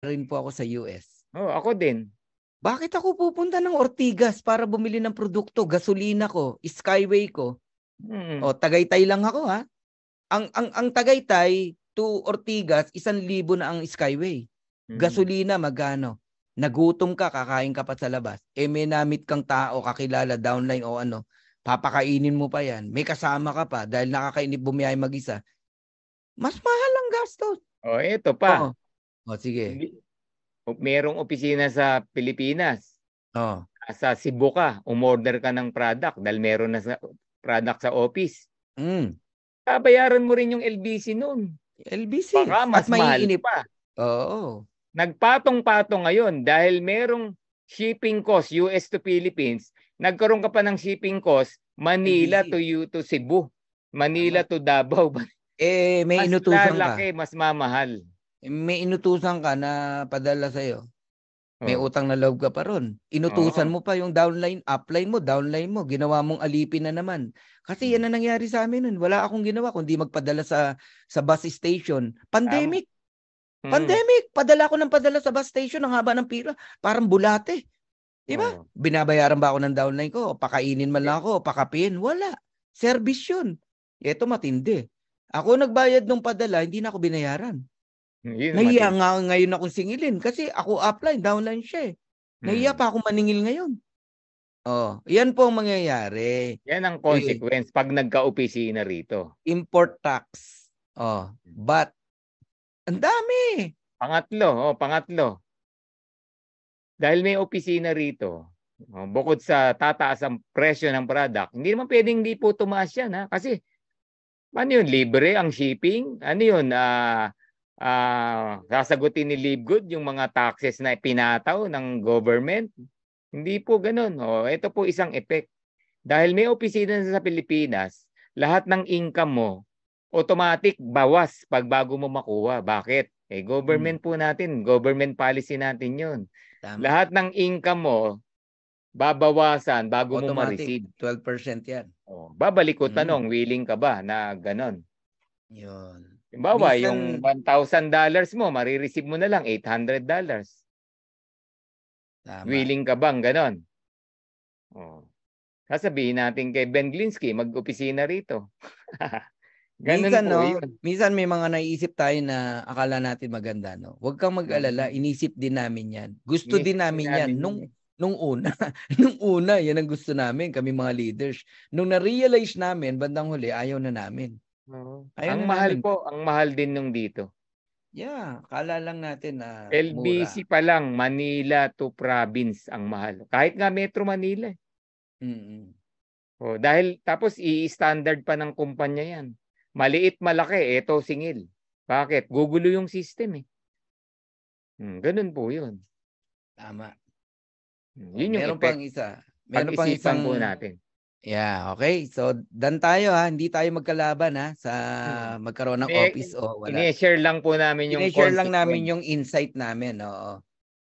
rin po ako sa US. Oh, ako din. Bakit ako pupunta ng Ortigas para bumili ng produkto, gasolina ko, Skyway ko? O Tagaytay lang ako ha. Ang Tagaytay to Ortigas, 1,000 na ang Skyway. Gasolina magkano? Nagutom ka, kakain ka pa sa labas. May namit kang tao, kakilala, downline o ano, papakainin mo pa yan. May kasama ka pa dahil nakakainip bumiyay mag-isa. Mas mahal ang gastos. Ito pa. Sige. Merong opisina sa Pilipinas. Sa Cebu ka, umorder ka ng product dahil meron na product sa office. Babayaran mo rin yung LBC noon. LBC. Baka mas mahal pa. Oo. Nagpatong-patong ngayon dahil merong shipping cost US to Philippines. Nagkaroon ka pa ng shipping cost Manila LBC. to Cebu. Manila to Davao. May inutusan ka. Mas mamahal. May inutusan ka na padala sa'yo. May utang na loob ka pa ron. Inutusan mo pa yung downline, upline mo, downline mo. Ginawa mong alipin na naman. Kasi yan na nangyari sa amin nun. Wala akong ginawa kundi magpadala sa bus station. Pandemic. Pandemic. Padala ko ng padala sa bus station. Ang haba ng pila. Parang bulate. Diba? Binabayaran ba ako ng downline ko? Pakainin man lang ako? Pakapin? Wala. Service yun. Ito matindi. Ako nagbayad ng padala, hindi na ako binayaran. Nahiya nga ngayon akong singilin kasi ako upline, downline siya eh. Nahiya pa ako maningil ngayon. Yan po ang mangyayari. Yan ang consequence pag nagka-opisina rito. Import tax. But ang dami. Pangatlo. Dahil may opisina rito, bukod sa tataas ang presyo ng product, hindi naman pwedeng hindi po tumaas yan ha. Kasi ano yun, libre ang shipping? Ano yun, sasagutin ni Livegood yung mga taxes na pinataw ng government? Hindi po ganun. Ito po isang effect. Dahil may opisina sa Pilipinas, lahat ng income mo, automatic bawas pag bago mo makuha. Bakit? Government po natin, government policy natin yun. Tama. Lahat ng income mo, babawasan bago mo ma-receive. 12% yan. Babalik ko tanong, willing ka ba na ganon? Yun. Bawa, yung $1,000 mo, marireceive mo na lang $800. Tama. Willing ka bang ganon? Sasabihin natin kay Ben Glinsky, mag-opisina rito. Ganun po yun. Minsan may mga naiisip tayo na akala natin maganda. No? Huwag kang mag-alala, inisip din namin yan. Gusto din namin yan. Nung una, yan ang gusto namin, kami mga leaders. Nung na-realize namin, bandang huli, ayaw na namin. Ang mahal po, ang mahal din nung dito. Yeah, kala lang natin na LBC mura. Pa lang, Manila to province ang mahal. Kahit nga Metro Manila. Dahil tapos i-standard pa ng kumpanya yan. Maliit, malaki, eto singil. Bakit? Gugulo yung system eh. Ganun po yun. Tama. Yun yung meron pang isa. Meron pang isang po natin. Yeah, okay. So, dan tayo ha. Hindi tayo magkalaban ha sa magkaroon ng office o wala. Ini-share lang po namin yung ini-share lang namin yung insight namin. Oo.